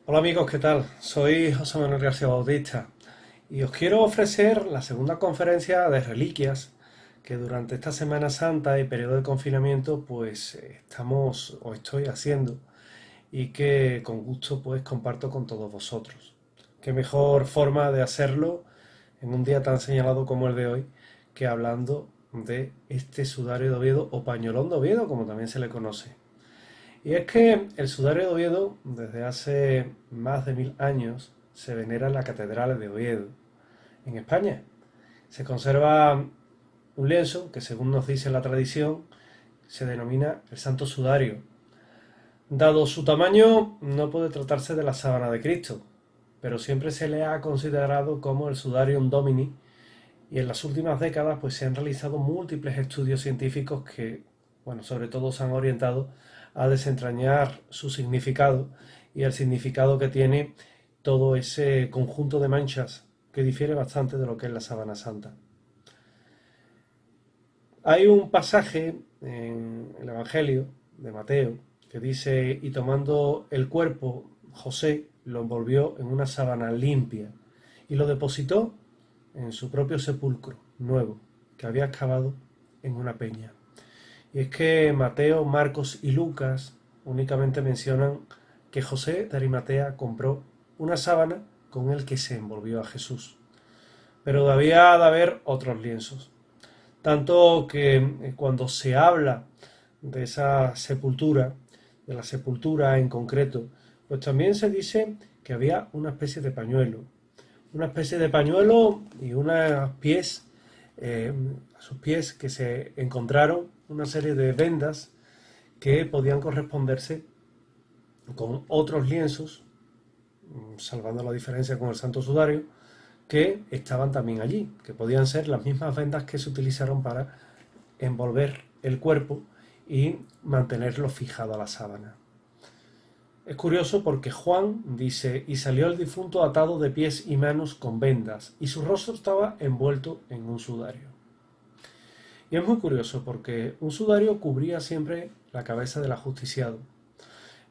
Hola amigos, ¿qué tal? Soy José Manuel García Bautista y os quiero ofrecer la segunda conferencia de reliquias que durante esta Semana Santa y periodo de confinamiento pues estamos o estoy haciendo y que con gusto pues comparto con todos vosotros. Qué mejor forma de hacerlo en un día tan señalado como el de hoy que hablando de este sudario de Oviedo o pañolón de Oviedo como también se le conoce. Y es que el sudario de Oviedo, desde hace más de 1000 años, se venera en la Catedral de Oviedo, en España. Se conserva un lienzo que, según nos dice la tradición, se denomina el Santo Sudario. Dado su tamaño, no puede tratarse de la sábana de Cristo, pero siempre se le ha considerado como el Sudarium Domini y en las últimas décadas pues, se han realizado múltiples estudios científicos que, bueno, sobre todo se han orientado a desentrañar su significado y el significado que tiene todo ese conjunto de manchas que difiere bastante de lo que es la sábana santa. Hay un pasaje en el Evangelio de Mateo que dice, y tomando el cuerpo, José lo envolvió en una sábana limpia y lo depositó en su propio sepulcro nuevo que había excavado en una peña. Y es que Mateo, Marcos y Lucas únicamente mencionan que José de Arimatea compró una sábana con el que se envolvió a Jesús. Pero debía de haber otros lienzos. Tanto que cuando se habla de esa sepultura, de la sepultura en concreto, pues también se dice que había una especie de pañuelo y unos pies, a sus pies que se encontraron una serie de vendas que podían corresponderse con otros lienzos, salvando la diferencia con el Santo Sudario, que estaban también allí, que podían ser las mismas vendas que se utilizaron para envolver el cuerpo y mantenerlo fijado a la sábana. Es curioso porque Juan dice, y salió el difunto atado de pies y manos con vendas, y su rostro estaba envuelto en un sudario. Y es muy curioso porque un sudario cubría siempre la cabeza del ajusticiado.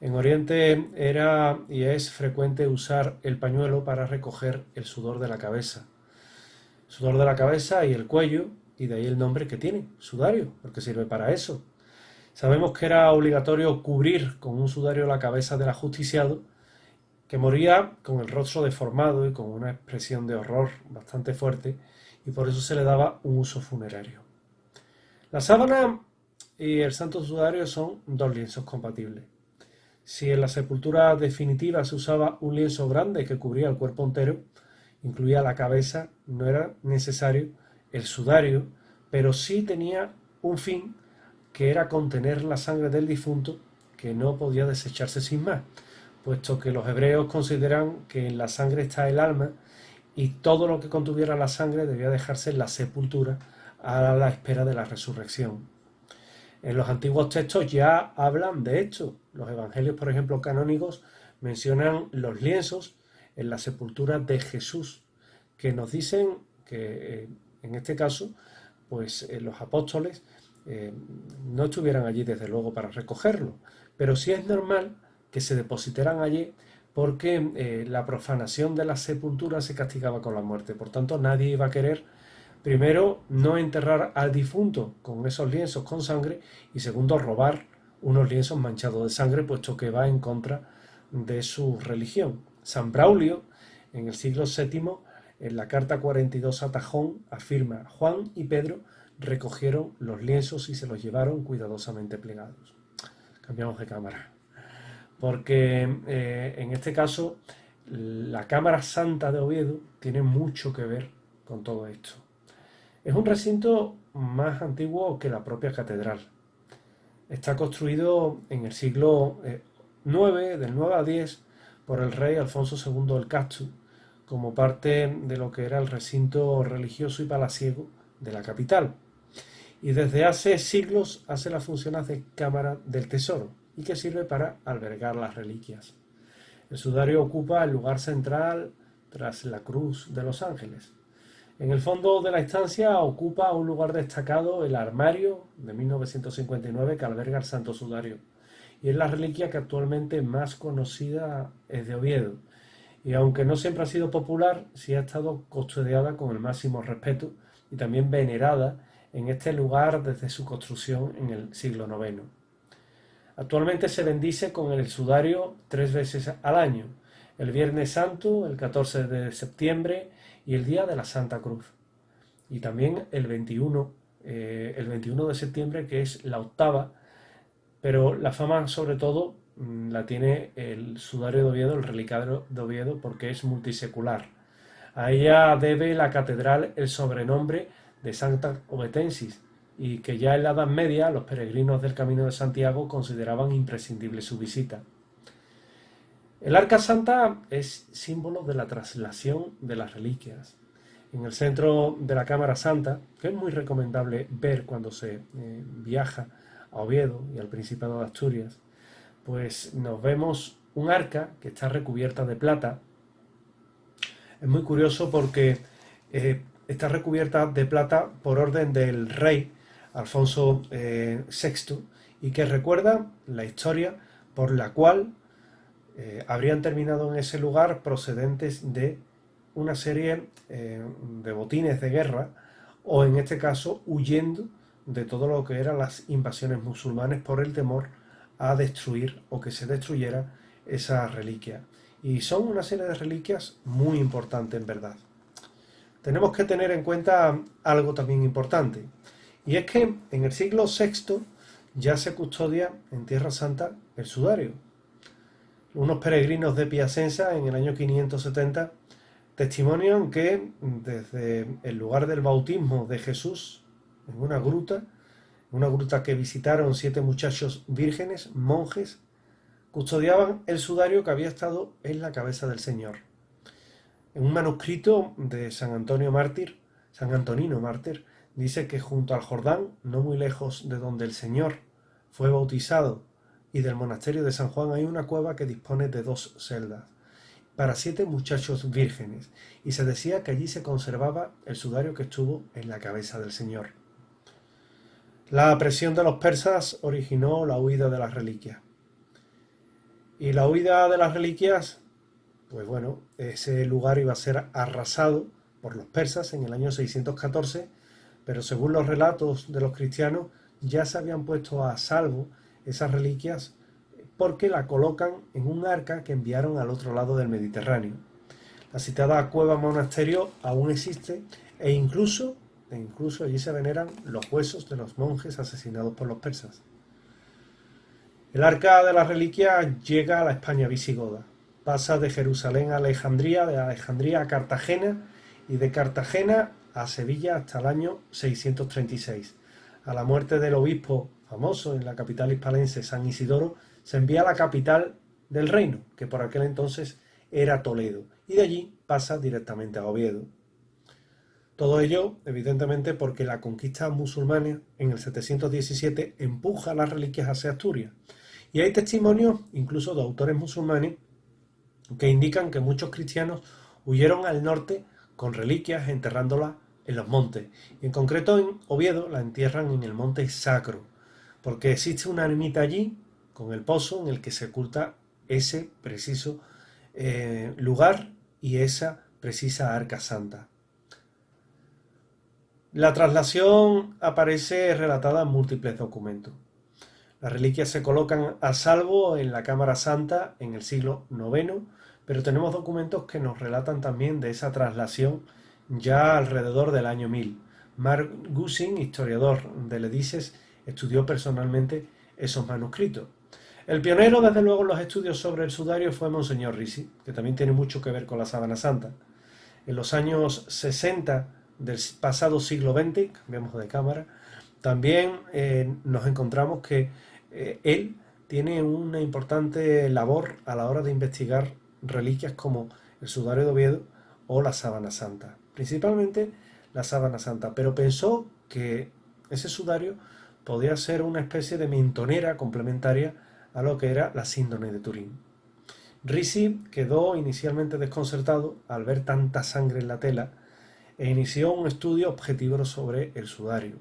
En Oriente era y es frecuente usar el pañuelo para recoger el sudor de la cabeza. Sudor de la cabeza y el cuello, y de ahí el nombre que tiene, sudario, porque sirve para eso. Sabemos que era obligatorio cubrir con un sudario la cabeza del ajusticiado, que moría con el rostro deformado y con una expresión de horror bastante fuerte, y por eso se le daba un uso funerario. La sábana y el santo sudario son dos lienzos compatibles. Si en la sepultura definitiva se usaba un lienzo grande que cubría el cuerpo entero, incluía la cabeza, no era necesario el sudario, pero sí tenía un fin que era contener la sangre del difunto que no podía desecharse sin más, puesto que los hebreos consideran que en la sangre está el alma y todo lo que contuviera la sangre debía dejarse en la sepultura a la espera de la resurrección. En los antiguos textos ya hablan de esto. Los evangelios, por ejemplo, canónicos, mencionan los lienzos en la sepultura de Jesús, que nos dicen que en este caso, pues los apóstoles no estuvieran allí desde luego para recogerlo, pero sí es normal que se depositaran allí porque la profanación de la sepultura se castigaba con la muerte. Por tanto, nadie iba a querer, primero, no enterrar al difunto con esos lienzos con sangre y segundo, robar unos lienzos manchados de sangre, puesto que va en contra de su religión. San Braulio, en el siglo VII, en la carta 42 a Tajón, afirma: Juan y Pedro recogieron los lienzos y se los llevaron cuidadosamente plegados. Cambiamos de cámara. Porque en este caso la Cámara Santa de Oviedo tiene mucho que ver con todo esto. Es un recinto más antiguo que la propia catedral. Está construido en el siglo IX, del 9 a 10, por el rey Alfonso II el Casto, como parte de lo que era el recinto religioso y palaciego de la capital. Y desde hace siglos hace las funciones de cámara del tesoro y que sirve para albergar las reliquias. El sudario ocupa el lugar central tras la cruz de los ángeles. En el fondo de la estancia ocupa un lugar destacado el armario de 1959 que alberga el Santo Sudario. y es la reliquia que actualmente más conocida es de Oviedo. Y aunque no siempre ha sido popular, sí ha estado custodiada con el máximo respeto y también venerada en este lugar desde su construcción en el siglo IX. Actualmente se bendice con el sudario 3 veces al año, el Viernes Santo, el 14 de septiembre y el Día de la Santa Cruz. Y también el 21 de septiembre, que es la octava, pero la fama sobre todo la tiene el sudario de Oviedo, el relicario de Oviedo, porque es multisecular. A ella debe la catedral el sobrenombre de Santa Ovetensis, y que ya en la Edad Media los peregrinos del Camino de Santiago consideraban imprescindible su visita. El Arca Santa es símbolo de la traslación de las reliquias. En el centro de la Cámara Santa, que es muy recomendable ver cuando se viaja a Oviedo y al Principado de Asturias, pues nos vemos un arca que está recubierta de plata. Es muy curioso porque está recubierta de plata por orden del rey Alfonso VI, y que recuerda la historia por la cual habrían terminado en ese lugar procedentes de una serie de botines de guerra, o en este caso huyendo de todo lo que eran las invasiones musulmanes por el temor a destruir o que se destruyera esa reliquia. Y son una serie de reliquias muy importantes en verdad. Tenemos que tener en cuenta algo también importante, y es que en el siglo VI ya se custodia en Tierra Santa el sudario. Unos peregrinos de Piacenza en el año 570 testimonian que desde el lugar del bautismo de Jesús, en una gruta que visitaron 7 muchachos vírgenes, monjes, custodiaban el sudario que había estado en la cabeza del Señor. En un manuscrito de San Antonino Mártir, dice que junto al Jordán, no muy lejos de donde el Señor fue bautizado, y del monasterio de San Juan, hay una cueva que dispone de 2 celdas para 7 muchachos vírgenes, y se decía que allí se conservaba el sudario que estuvo en la cabeza del Señor. La presión de los persas originó la huida de las reliquias. Y la huida de las reliquias, pues bueno, ese lugar iba a ser arrasado por los persas en el año 614, pero según los relatos de los cristianos, ya se habían puesto a salvo esas reliquias porque la colocan en un arca que enviaron al otro lado del Mediterráneo. La citada cueva monasterio aún existe, e incluso allí se veneran los huesos de los monjes asesinados por los persas. El arca de la reliquia llega a la España visigoda, pasa de Jerusalén a Alejandría, de Alejandría a Cartagena, y de Cartagena a Sevilla hasta el año 636. A la muerte del obispo famoso en la capital hispalense, San Isidoro, se envía a la capital del reino, que por aquel entonces era Toledo, y de allí pasa directamente a Oviedo. Todo ello, evidentemente, porque la conquista musulmana en el 717 empuja las reliquias hacia Asturias. Y hay testimonios, incluso de autores musulmanes, que indican que muchos cristianos huyeron al norte con reliquias, enterrándolas en los montes. Y en concreto en Oviedo la entierran en el Monte Sacro, porque existe una ermita allí con el pozo en el que se oculta ese preciso lugar y esa precisa Arca Santa. La traslación aparece relatada en múltiples documentos. Las reliquias se colocan a salvo en la Cámara Santa en el siglo IX, pero tenemos documentos que nos relatan también de esa traslación ya alrededor del año 1000. Mark Gussing, historiador de Ledices, estudió personalmente esos manuscritos. El pionero, desde luego, en los estudios sobre el sudario fue Monseñor Risi, que también tiene mucho que ver con la Sábana Santa. En los años 60 del pasado siglo XX, cambiamos de cámara, también nos encontramos que él tiene una importante labor a la hora de investigar reliquias como el sudario de Oviedo o la Sábana Santa, principalmente la Sábana Santa, pero pensó que ese sudario podía ser una especie de mentonera complementaria a lo que era la síndrome de Turín. Risi quedó inicialmente desconcertado al ver tanta sangre en la tela e inició un estudio objetivo sobre el sudario.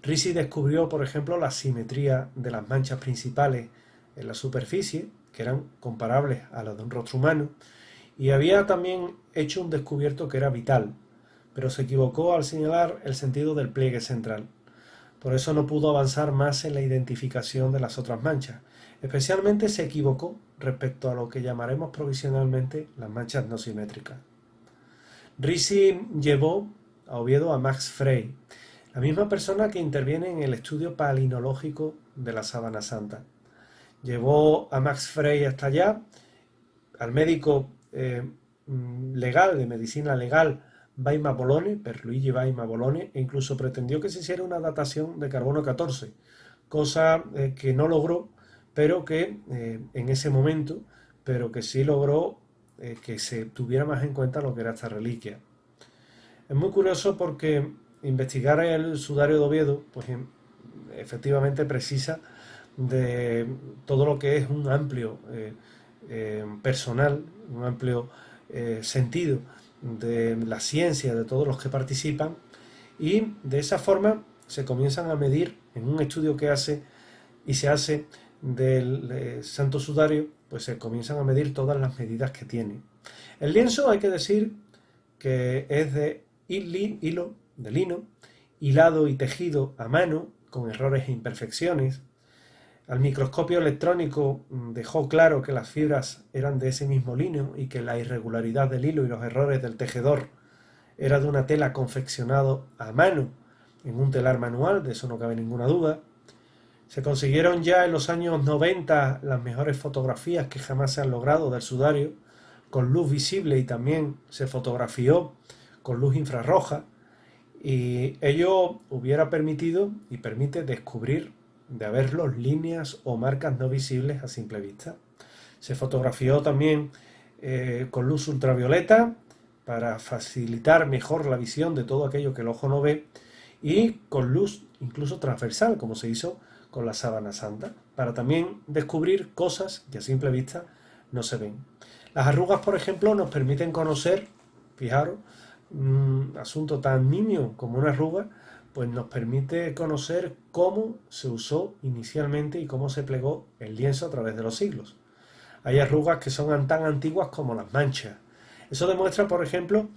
Risi descubrió, por ejemplo, la simetría de las manchas principales en la superficie, que eran comparables a las de un rostro humano, y había también hecho un descubierto que era vital, pero se equivocó al señalar el sentido del pliegue central. Por eso no pudo avanzar más en la identificación de las otras manchas. Especialmente se equivocó respecto a lo que llamaremos provisionalmente las manchas no simétricas. Ricci llevó a Oviedo a Max Frey, la misma persona que interviene en el estudio palinológico de la sábana santa. Llevó a Max Frey hasta allá, al médico legal, de medicina legal, Baima Bolone, Pierluigi Baima Bolone, e incluso pretendió que se hiciera una datación de carbono 14, cosa que no logró, pero que en ese momento, pero que sí logró que se tuviera más en cuenta lo que era esta reliquia. Es muy curioso porque investigar el sudario de Oviedo, pues efectivamente precisa de todo lo que es un amplio personal, un amplio sentido de la ciencia de todos los que participan, y de esa forma se comienzan a medir en un estudio que hace y se hace del Santo Sudario, pues se comienzan a medir todas las medidas que tiene. El lienzo, hay que decir que es de hilo, de lino, hilado y tejido a mano, con errores e imperfecciones. Al microscopio electrónico dejó claro que las fibras eran de ese mismo lino y que la irregularidad del hilo y los errores del tejedor era de una tela confeccionado a mano en un telar manual, de eso no cabe ninguna duda. Se consiguieron ya en los años 90 las mejores fotografías que jamás se han logrado del sudario, con luz visible, y también se fotografió con luz infrarroja, y ello hubiera permitido y permite descubrir de haberlos líneas o marcas no visibles a simple vista. Se fotografió también con luz ultravioleta para facilitar mejor la visión de todo aquello que el ojo no ve, y con luz incluso transversal, como se hizo con la sábana santa, para también descubrir cosas que a simple vista no se ven. Las arrugas, por ejemplo, nos permiten conocer, fijaros, un asunto tan nimio como una arruga, pues nos permite conocer cómo se usó inicialmente y cómo se plegó el lienzo a través de los siglos. Hay arrugas que son tan antiguas como las manchas. Eso demuestra, por ejemplo,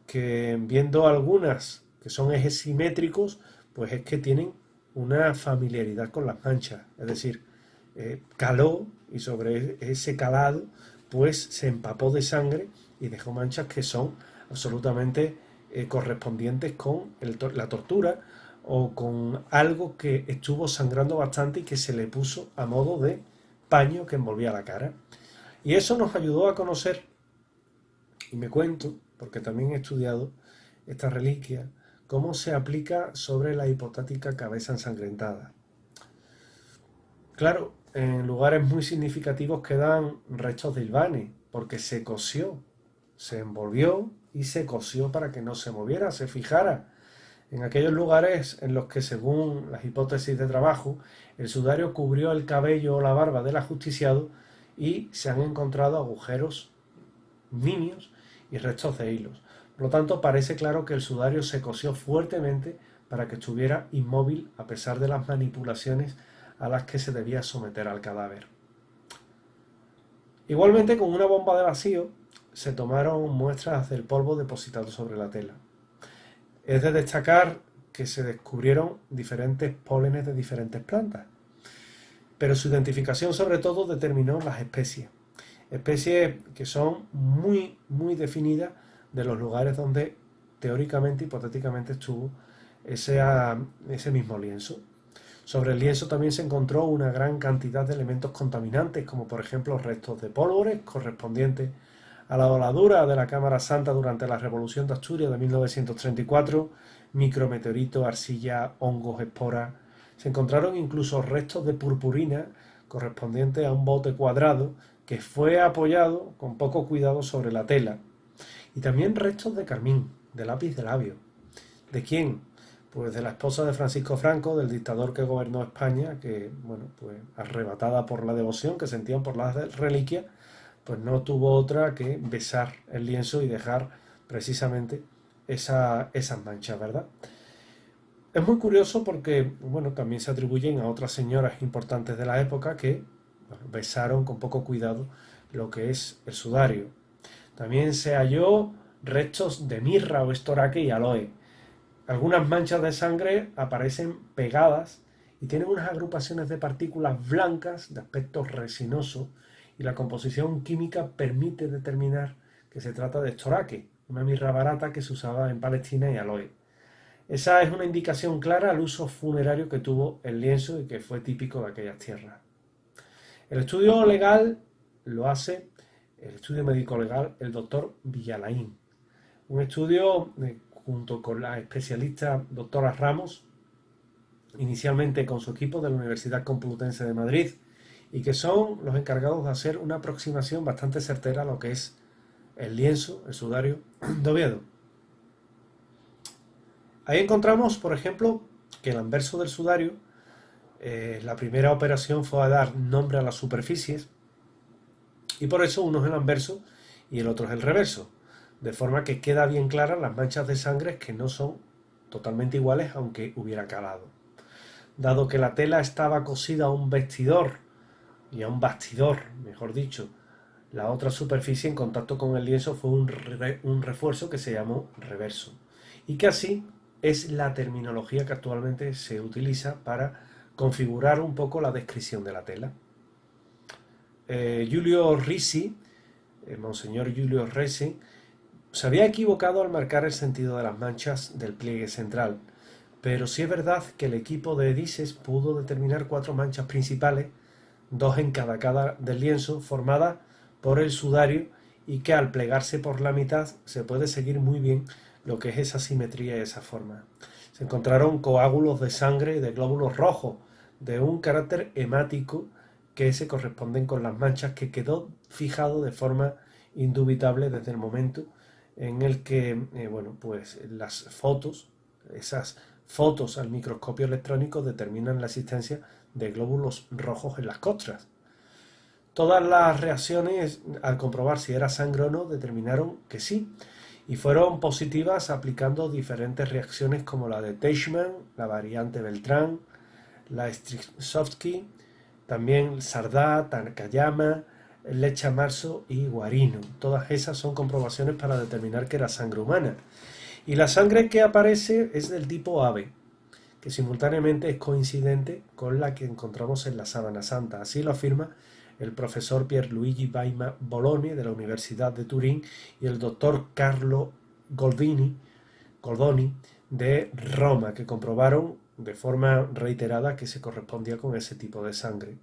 que viendo algunas que son ejes simétricos, pues es que tienen una familiaridad con las manchas. Es decir, caló, y sobre ese calado pues se empapó de sangre y dejó manchas que son absolutamente correspondientes con la tortura o con algo que estuvo sangrando bastante y que se le puso a modo de paño que envolvía la cara. Y eso nos ayudó a conocer, y me cuento, porque también he estudiado esta reliquia, cómo se aplica sobre la hipotática cabeza ensangrentada. Claro, en lugares muy significativos quedan restos de hilvanes, porque se cosió, se envolvió y se cosió para que no se moviera, se fijara. En aquellos lugares en los que, según las hipótesis de trabajo, el sudario cubrió el cabello o la barba del ajusticiado, y se han encontrado agujeros nimios y restos de hilos. Por lo tanto, parece claro que el sudario se cosió fuertemente para que estuviera inmóvil a pesar de las manipulaciones a las que se debía someter al cadáver. Igualmente, con una bomba de vacío se tomaron muestras del polvo depositado sobre la tela. Es de destacar que se descubrieron diferentes pólenes de diferentes plantas, pero su identificación sobre todo determinó las especies. Especies que son muy, muy definidas de los lugares donde teóricamente, hipotéticamente estuvo ese mismo lienzo. Sobre el lienzo también se encontró una gran cantidad de elementos contaminantes, como por ejemplo restos de pólvores correspondientes a la voladura de la Cámara Santa durante la Revolución de Asturias de 1934, micrometeoritos, arcilla, hongos, esporas. Se encontraron incluso restos de purpurina correspondientes a un bote cuadrado que fue apoyado con poco cuidado sobre la tela. Y también restos de carmín, de lápiz de labio. ¿De quién? Pues de la esposa de Francisco Franco, del dictador que gobernó España, que, bueno, pues arrebatada por la devoción que sentían por las reliquias, pues no tuvo otra que besar el lienzo y dejar precisamente esas manchas, ¿verdad? Es muy curioso porque, bueno, también se atribuyen a otras señoras importantes de la época que bueno, besaron con poco cuidado lo que es el sudario. También se halló restos de mirra o estoraque y aloe. Algunas manchas de sangre aparecen pegadas y tienen unas agrupaciones de partículas blancas de aspecto resinoso, y la composición química permite determinar que se trata de estoraque, una mirra barata que se usaba en Palestina, y aloe. Esa es una indicación clara al uso funerario que tuvo el lienzo y que fue típico de aquellas tierras. El estudio legal lo hace, el estudio médico legal, el doctor Villalain. Un estudio junto con la especialista doctora Ramos, inicialmente con su equipo de la Universidad Complutense de Madrid, y que son los encargados de hacer una aproximación bastante certera a lo que es el lienzo, el sudario de Oviedo. Ahí encontramos, por ejemplo, que el anverso del sudario, la primera operación fue a dar nombre a las superficies, y por eso uno es el anverso y el otro es el reverso, de forma que queda bien claras las manchas de sangre, que no son totalmente iguales aunque hubiera calado. Dado que la tela estaba cosida a un vestidor y a un bastidor, mejor dicho, la otra superficie en contacto con el lienzo fue un refuerzo que se llamó reverso, y que así es la terminología que actualmente se utiliza para configurar un poco la descripción de la tela. Giulio Risi, Monseñor Giulio Risi, se había equivocado al marcar el sentido de las manchas del pliegue central, pero sí es verdad que el equipo de Edises pudo determinar 4 manchas principales, 2 en cada cara del lienzo, formadas por el sudario, y que al plegarse por la mitad se puede seguir muy bien lo que es esa simetría y esa forma. Se encontraron coágulos de sangre y de glóbulos rojos de un carácter hemático que se corresponden con las manchas, que quedó fijado de forma indubitable desde el momento en el que pues las fotos, esas fotos al microscopio electrónico, determinan la existencia de glóbulos rojos en las costras. Todas las reacciones, al comprobar si era sangre o no, determinaron que sí, y fueron positivas aplicando diferentes reacciones como la de Teichmann, la variante Beltrán, la Strijkovsky, también Sardá, Takayama, Lecha Marzo y Guarino. Todas esas son comprobaciones para determinar que era sangre humana. Y la sangre que aparece es del tipo ave, que simultáneamente es coincidente con la que encontramos en la Sábana Santa. Así lo afirma el profesor Pierluigi Baima Bologna de la Universidad de Turín y el doctor Carlo Goldoni de Roma, que comprobaron de forma reiterada que se correspondía con ese tipo de sangre.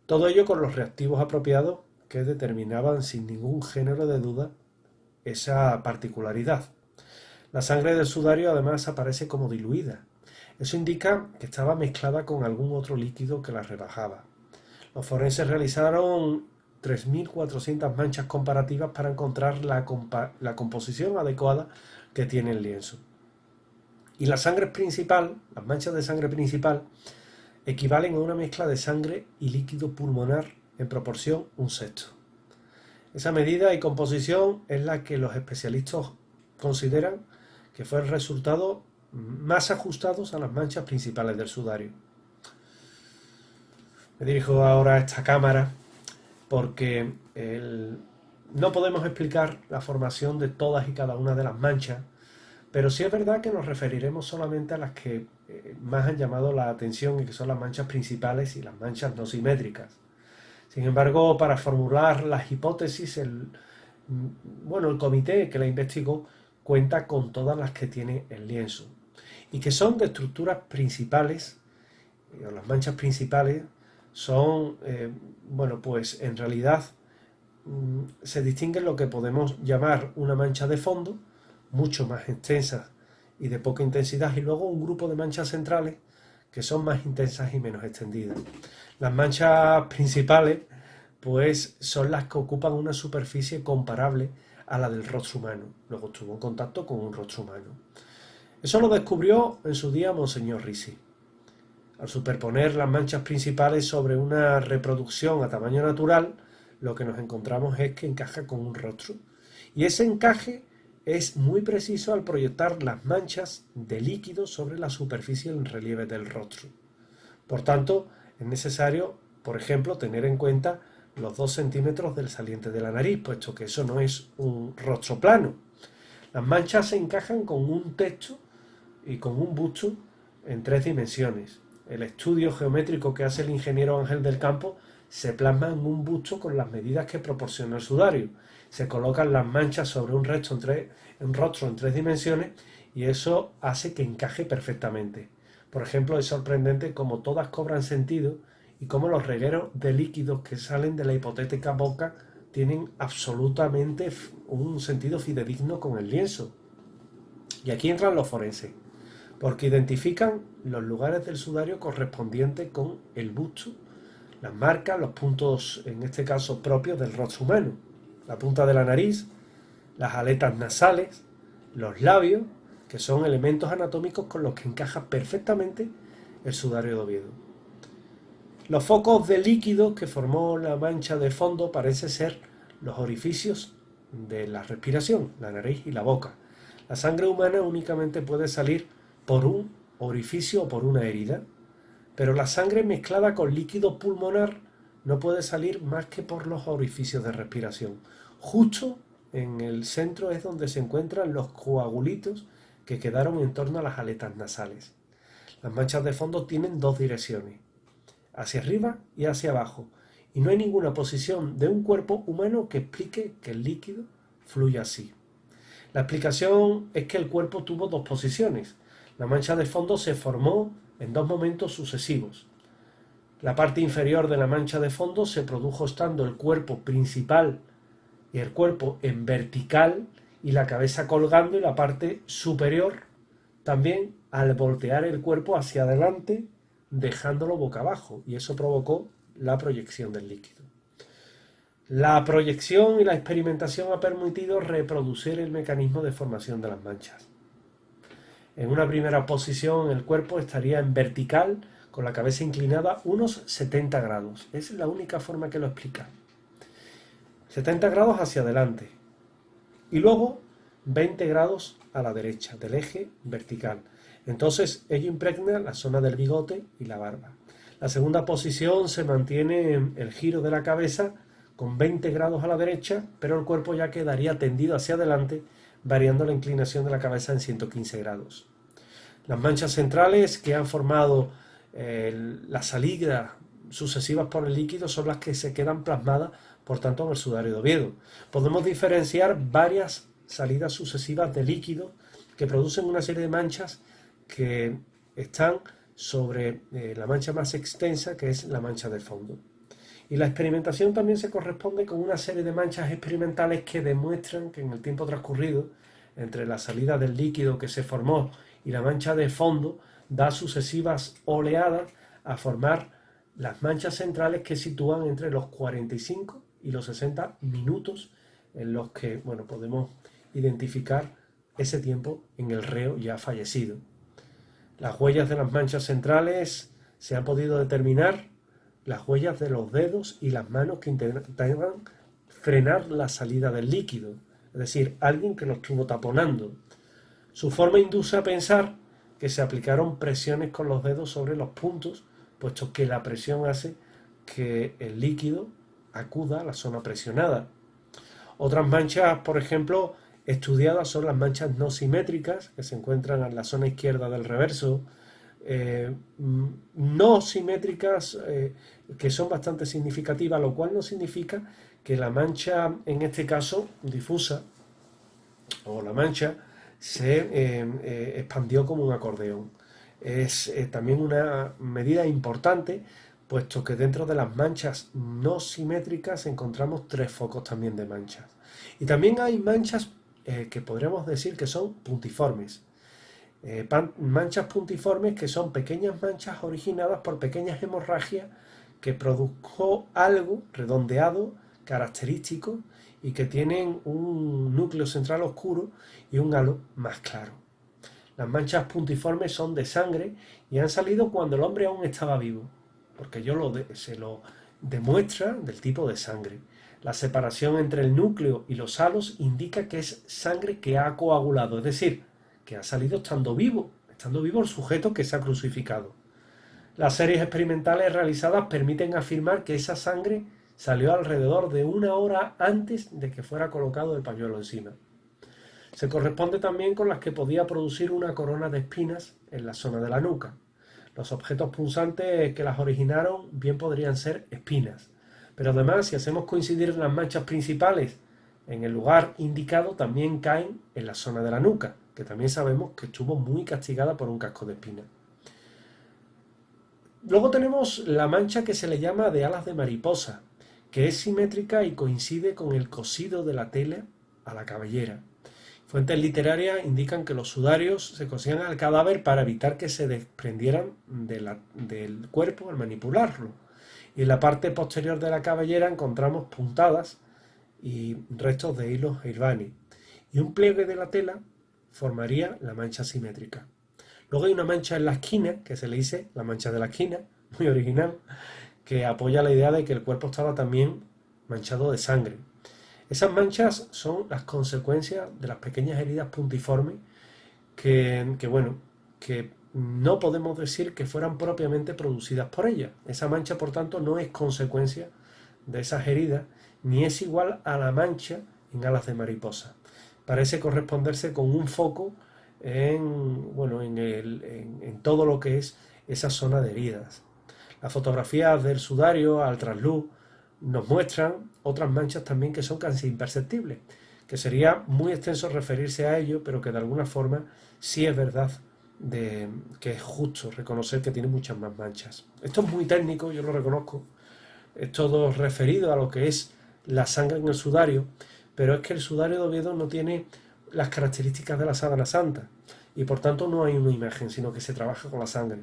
Todo ello con los reactivos apropiados que determinaban sin ningún género de duda esa particularidad. La sangre del sudario además aparece como diluida. Eso indica que estaba mezclada con algún otro líquido que la rebajaba. Los forenses realizaron 3.400 manchas comparativas para encontrar la composición adecuada que tiene el lienzo. Y la sangre principal, las manchas de sangre principal, equivalen a una mezcla de sangre y líquido pulmonar en proporción 1/6. Esa medida y composición es la que los especialistas consideran que fue el resultado más ajustados a las manchas principales del sudario. Me dirijo ahora a esta cámara porque no podemos explicar la formación de todas y cada una de las manchas, pero sí es verdad que nos referiremos solamente a las que más han llamado la atención, y que son las manchas principales y las manchas no simétricas. Sin embargo, para formular las hipótesis, el comité que la investigó cuenta con todas las que tiene el lienzo, y que son de estructuras principales, o las manchas principales son, pues en realidad se distinguen lo que podemos llamar una mancha de fondo, mucho más extensas y de poca intensidad, y luego un grupo de manchas centrales que son más intensas y menos extendidas. Las manchas principales pues son las que ocupan una superficie comparable a la del rostro humano. Luego estuvo en contacto con un rostro humano. Eso lo descubrió en su día Monseñor Risi. Al superponer las manchas principales sobre una reproducción a tamaño natural, lo que nos encontramos es que encaja con un rostro. Y ese encaje es muy preciso al proyectar las manchas de líquido sobre la superficie en relieve del rostro. Por tanto, es necesario por ejemplo, tener en cuenta los 2 centímetros del saliente de la nariz, puesto que eso no es un rostro plano. Las manchas se encajan con un techo y con un busto en 3 dimensiones. El estudio geométrico que hace el ingeniero Ángel del Campo se plasma en un busto con las medidas que proporciona el sudario. Se colocan las manchas sobre un rostro en 3 dimensiones y eso hace que encaje perfectamente. Por ejemplo, es sorprendente cómo todas cobran sentido y cómo los regueros de líquidos que salen de la hipotética boca tienen absolutamente un sentido fidedigno con el lienzo. Y aquí entran los forenses, porque identifican los lugares del sudario correspondientes con el busto, las marcas, los puntos, en este caso, propios del rostro humano, la punta de la nariz, las aletas nasales, los labios, que son elementos anatómicos con los que encaja perfectamente el sudario de Oviedo. Los focos de líquido que formó la mancha de fondo parecen ser los orificios de la respiración, la nariz y la boca. La sangre humana únicamente puede salir por un orificio o por una herida, pero la sangre mezclada con líquido pulmonar no puede salir más que por los orificios de respiración. Justo en el centro es donde se encuentran los coagulitos que quedaron en torno a las aletas nasales. Las manchas de fondo tienen 2 direcciones, hacia arriba y hacia abajo, y no hay ninguna posición de un cuerpo humano que explique que el líquido fluya así. La explicación es que el cuerpo tuvo 2 posiciones. La mancha de fondo se formó en 2 momentos sucesivos. La parte inferior de la mancha de fondo se produjo estando el cuerpo principal y el cuerpo en vertical y la cabeza colgando, y la parte superior también al voltear el cuerpo hacia adelante, dejándolo boca abajo, y eso provocó la proyección del líquido. La proyección y la experimentación ha permitido reproducir el mecanismo de formación de las manchas. En una primera posición el cuerpo estaría en vertical, con la cabeza inclinada unos 70 grados. Es la única forma que lo explica. 70 grados hacia adelante. Y luego 20 grados a la derecha del eje vertical. Entonces ello impregna la zona del bigote y la barba. La segunda posición se mantiene en el giro de la cabeza con 20 grados a la derecha, pero el cuerpo ya quedaría tendido hacia adelante, variando la inclinación de la cabeza en 115 grados. Las manchas centrales que han formado las salidas sucesivas por el líquido son las que se quedan plasmadas, por tanto, en el sudario de Oviedo. Podemos diferenciar varias salidas sucesivas de líquido que producen una serie de manchas que están sobre la mancha más extensa, que es la mancha de fondo. Y la experimentación también se corresponde con una serie de manchas experimentales que demuestran que en el tiempo transcurrido entre la salida del líquido que se formó y la mancha de fondo da sucesivas oleadas a formar las manchas centrales que sitúan entre los 45 y los 60 minutos en los que podemos identificar ese tiempo en el reo ya fallecido. Las huellas de las manchas centrales se han podido determinar, las huellas de los dedos y las manos que intentaban frenar la salida del líquido, es decir, alguien que lo estuvo taponando. Su forma induce a pensar que se aplicaron presiones con los dedos sobre los puntos, puesto que la presión hace que el líquido acuda a la zona presionada. Otras manchas, por ejemplo, estudiadas son las manchas no simétricas, que se encuentran en la zona izquierda del reverso, no simétricas, que son bastante significativas, lo cual no significa que la mancha, en este caso difusa, o la mancha, se expandió como un acordeón. Es también una medida importante, puesto que dentro de las manchas no simétricas encontramos 3 focos también de manchas. Y también hay manchas que podríamos decir que son puntiformes. Manchas puntiformes que son pequeñas manchas originadas por pequeñas hemorragias que produjo algo redondeado, característico, y que tienen un núcleo central oscuro y un halo más claro. Las manchas puntiformes son de sangre y han salido cuando el hombre aún estaba vivo, porque se lo demuestra del tipo de sangre. La separación entre el núcleo y los halos indica que es sangre que ha coagulado, es decir, que ha salido estando vivo el sujeto que se ha crucificado. Las series experimentales realizadas permiten afirmar que esa sangre salió alrededor de 1 hora antes de que fuera colocado el pañuelo encima. Se corresponde también con las que podía producir una corona de espinas en la zona de la nuca. Los objetos punzantes que las originaron bien podrían ser espinas. Pero además, si hacemos coincidir las manchas principales en el lugar indicado, también caen en la zona de la nuca, que también sabemos que estuvo muy castigada por un casco de espinas. Luego tenemos la mancha que se le llama de alas de mariposa, que es simétrica y coincide con el cosido de la tela a la cabellera. Fuentes literarias indican que los sudarios se cosían al cadáver para evitar que se desprendieran del cuerpo al manipularlo. Y en la parte posterior de la cabellera encontramos puntadas y restos de hilos Hirvani. Y un pliegue de la tela formaría la mancha simétrica. Luego hay una mancha en la esquina, que se le dice la mancha de la esquina, muy original, que apoya la idea de que el cuerpo estaba también manchado de sangre. Esas manchas son las consecuencias de las pequeñas heridas puntiformes que no podemos decir que fueran propiamente producidas por ella. Esa mancha, por tanto, no es consecuencia de esas heridas, ni es igual a la mancha en alas de mariposa. Parece corresponderse con un foco en todo lo que es esa zona de heridas. Las fotografías del sudario al trasluz nos muestran otras manchas también que son casi imperceptibles, que sería muy extenso referirse a ello, pero que de alguna forma sí es verdad que es justo reconocer que tiene muchas más manchas. Esto es muy técnico, yo lo reconozco, es todo referido a lo que es la sangre en el sudario, pero es que el sudario de Oviedo no tiene las características de la sábana santa y por tanto no hay una imagen, sino que se trabaja con la sangre.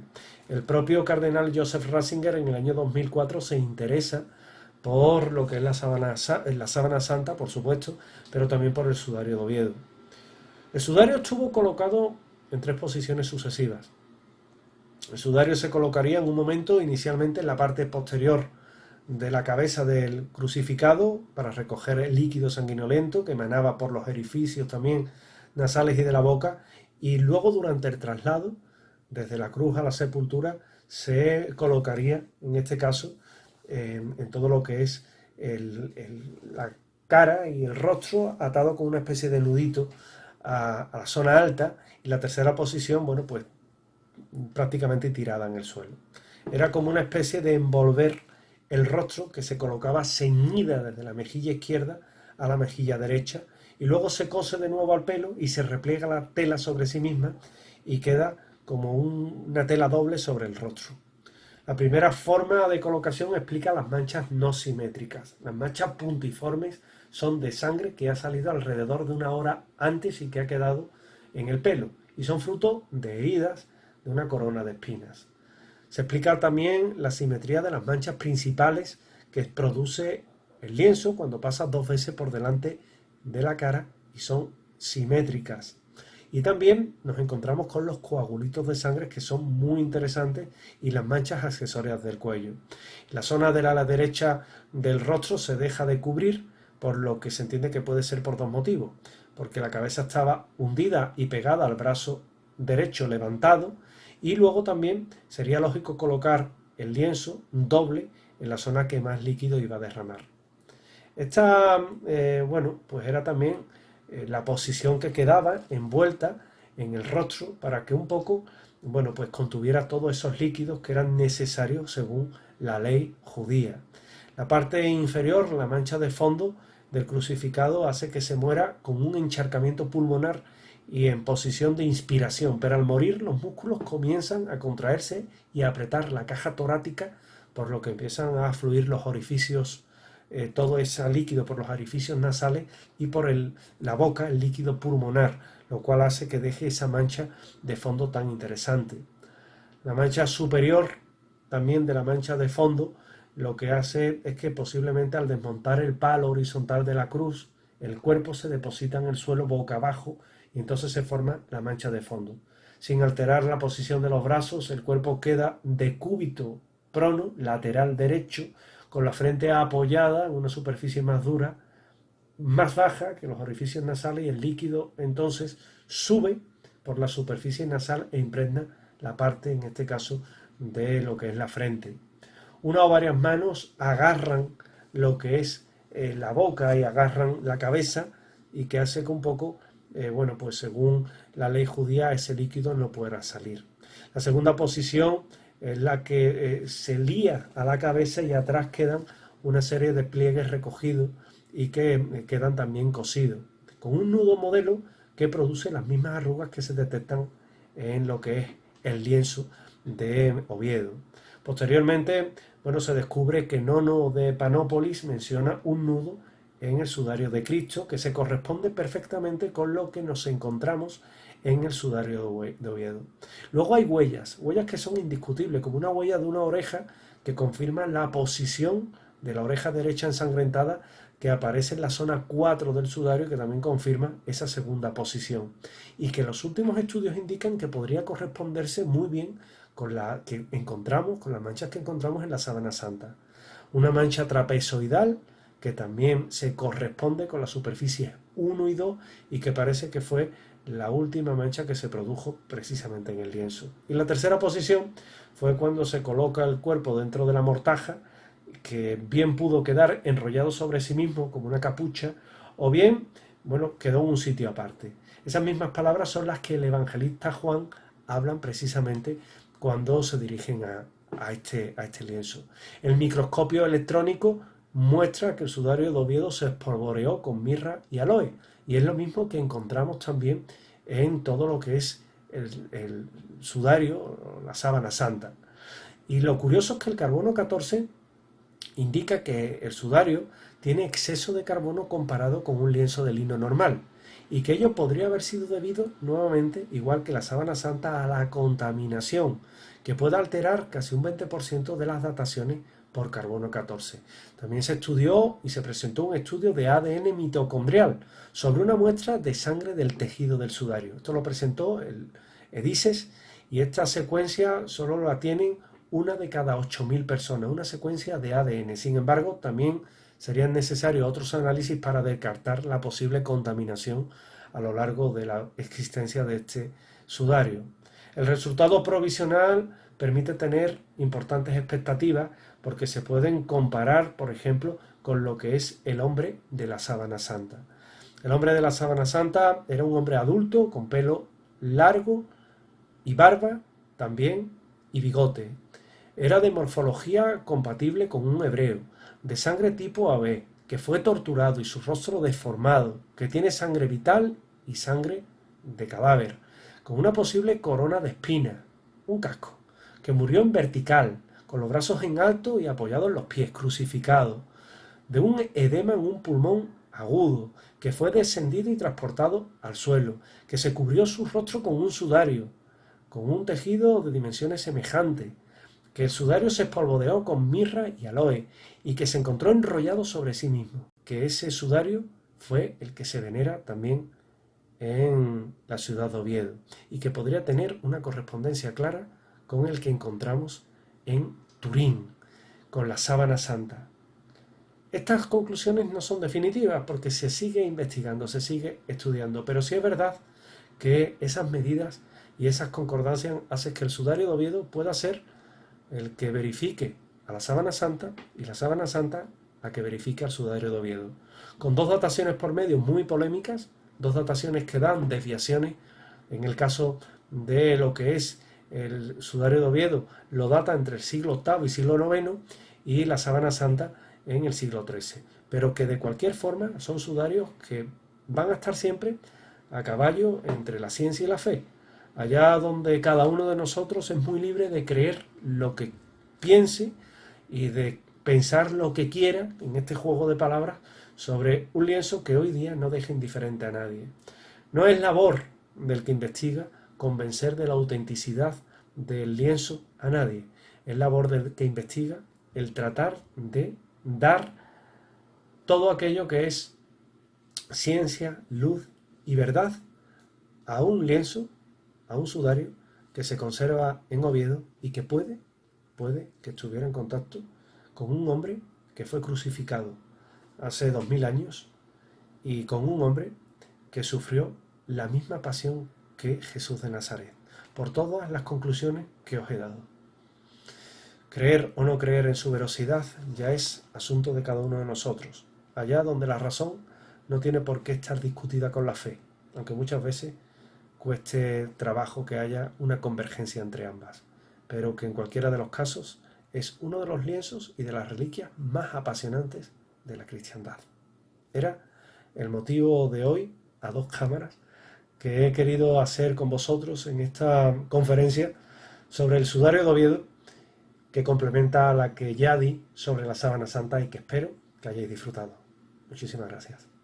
El propio cardenal Joseph Ratzinger en el año 2004 se interesa por lo que es la sábana santa, por supuesto, pero también por el sudario de Oviedo. El sudario estuvo colocado en 3 posiciones sucesivas. El sudario se colocaría en un momento inicialmente en la parte posterior de la cabeza del crucificado para recoger el líquido sanguinolento que emanaba por los orificios también nasales y de la boca, y luego durante el traslado desde la cruz a la sepultura se colocaría en este caso en todo lo que es la cara y el rostro atado con una especie de nudito a la zona alta, y la tercera posición, bueno, pues prácticamente tirada en el suelo. Era como una especie de envolver el rostro que se colocaba ceñida desde la mejilla izquierda a la mejilla derecha, y luego se cose de nuevo al pelo y se repliega la tela sobre sí misma y queda como una tela doble sobre el rostro. La primera forma de colocación explica las manchas no simétricas. Las manchas puntiformes son de sangre que ha salido alrededor de 1 hora antes y que ha quedado en el pelo, y son fruto de heridas de una corona de espinas. Se explica también la simetría de las manchas principales que produce el lienzo cuando pasa 2 veces por delante de la cara y son simétricas. Y también nos encontramos con los coagulitos de sangre, que son muy interesantes, y las manchas accesorias del cuello. La zona del ala derecha del rostro se deja de cubrir, por lo que se entiende que puede ser por 2 motivos: porque la cabeza estaba hundida y pegada al brazo derecho levantado, y luego también sería lógico colocar el lienzo doble en la zona que más líquido iba a derramar. Esta, pues era también la posición que quedaba envuelta en el rostro para que un poco, pues contuviera todos esos líquidos que eran necesarios según la ley judía. La parte inferior, la mancha de fondo del crucificado, hace que se muera con un encharcamiento pulmonar y en posición de inspiración, pero al morir los músculos comienzan a contraerse y a apretar la caja torácica, por lo que empiezan a fluir los orificios, todo ese líquido por los orificios nasales y por la boca, el líquido pulmonar, lo cual hace que deje esa mancha de fondo tan interesante. La mancha superior también de la mancha de fondo lo que hace es que posiblemente al desmontar el palo horizontal de la cruz, el cuerpo se deposita en el suelo boca abajo y entonces se forma la mancha de fondo. Sin alterar la posición de los brazos, el cuerpo queda decúbito prono, lateral derecho, con la frente apoyada en una superficie más dura, más baja que los orificios nasales, y el líquido entonces sube por la superficie nasal e impregna la parte, en este caso, de lo que es la frente. Una o varias manos agarran lo que es la boca y agarran la cabeza, y que hace que un poco, bueno, pues según la ley judía, ese líquido no pueda salir. La segunda posición es la que se lía a la cabeza y atrás quedan una serie de pliegues recogidos y que quedan también cosidos, con un nudo modelo que produce las mismas arrugas que se detectan en lo que es el lienzo de Oviedo. Posteriormente, bueno, se descubre que Nono de Panópolis menciona un nudo en el sudario de Cristo que se corresponde perfectamente con lo que nos encontramos en el sudario de Oviedo. Luego hay huellas que son indiscutibles, como una huella de una oreja que confirma la posición de la oreja derecha ensangrentada, que aparece en la zona 4 del sudario, que también confirma esa segunda posición, y que los últimos estudios indican que podría corresponderse muy bien con la que encontramos, con las manchas que encontramos en la sábana santa. Una mancha trapezoidal que también se corresponde con las superficies 1 y 2 y que parece que fue la última mancha que se produjo precisamente en el lienzo. Y la tercera posición fue cuando se coloca el cuerpo dentro de la mortaja, que bien pudo quedar enrollado sobre sí mismo como una capucha, o bien, bueno, quedó en un sitio aparte. Esas mismas palabras son las que el evangelista Juan hablan precisamente cuando se dirigen a este lienzo. El microscopio electrónico muestra que el sudario de Oviedo se espolvoreó con mirra y aloe, y es lo mismo que encontramos también en todo lo que es el sudario, la sábana santa. Y lo curioso es que el carbono 14 indica que el sudario tiene exceso de carbono comparado con un lienzo de lino normal, y que ello podría haber sido debido, nuevamente, igual que la sábana santa, a la contaminación, que puede alterar casi un 20% de las dataciones por carbono 14. También se estudió y se presentó un estudio de ADN mitocondrial sobre una muestra de sangre del tejido del sudario. Esto lo presentó el EDISES, y esta secuencia solo la tienen una de cada 8.000 personas, una secuencia de ADN. Sin embargo, también serían necesarios otros análisis para descartar la posible contaminación a lo largo de la existencia de este sudario. El resultado provisional permite tener importantes expectativas porque se pueden comparar, por ejemplo, con lo que es el hombre de la sábana santa. El hombre de la sábana santa era un hombre adulto con pelo largo y barba también y bigote. Era de morfología compatible con un hebreo, de sangre tipo AB, que fue torturado y su rostro deformado, que tiene sangre vital y sangre de cadáver, con una posible corona de espinas, un casco, que murió en vertical, con los brazos en alto y apoyados en los pies, crucificado, de un edema en un pulmón agudo, que fue descendido y transportado al suelo, que se cubrió su rostro con un sudario, con un tejido de dimensiones semejantes, que el sudario se espolvoreó con mirra y aloe y que se encontró enrollado sobre sí mismo, que ese sudario fue el que se venera también en la ciudad de Oviedo y que podría tener una correspondencia clara con el que encontramos en Turín, con la sábana santa. Estas conclusiones no son definitivas porque se sigue investigando, se sigue estudiando, pero sí es verdad que esas medidas y esas concordancias hacen que el sudario de Oviedo pueda ser el que verifique a la sábana santa y la sábana santa a que verifique al sudario de Oviedo. Con dos dataciones por medio muy polémicas, dos dataciones que dan desviaciones. En el caso de lo que es el sudario de Oviedo, lo data entre el siglo VIII y siglo IX, y la sábana santa en el siglo XIII. Pero que de cualquier forma son sudarios que van a estar siempre a caballo entre la ciencia y la fe, allá donde cada uno de nosotros es muy libre de creer lo que piense y de pensar lo que quiera en este juego de palabras sobre un lienzo que hoy día no deja indiferente a nadie. No es labor del que investiga convencer de la autenticidad del lienzo a nadie. Es labor del que investiga el tratar de dar todo aquello que es ciencia, luz y verdad a un lienzo, a un sudario que se conserva en Oviedo y que puede que estuviera en contacto con un hombre que fue crucificado hace 2000 años y con un hombre que sufrió la misma pasión que Jesús de Nazaret, por todas las conclusiones que os he dado. Creer o no creer en su veracidad ya es asunto de cada uno de nosotros, allá donde la razón no tiene por qué estar discutida con la fe, aunque muchas veces cueste trabajo que haya una convergencia entre ambas, pero que en cualquiera de los casos es uno de los lienzos y de las reliquias más apasionantes de la cristiandad. Era el motivo de hoy, a dos cámaras, que he querido hacer con vosotros en esta conferencia sobre el Sudario de Oviedo, que complementa a la que ya di sobre la Sábana Santa y que espero que hayáis disfrutado. Muchísimas gracias.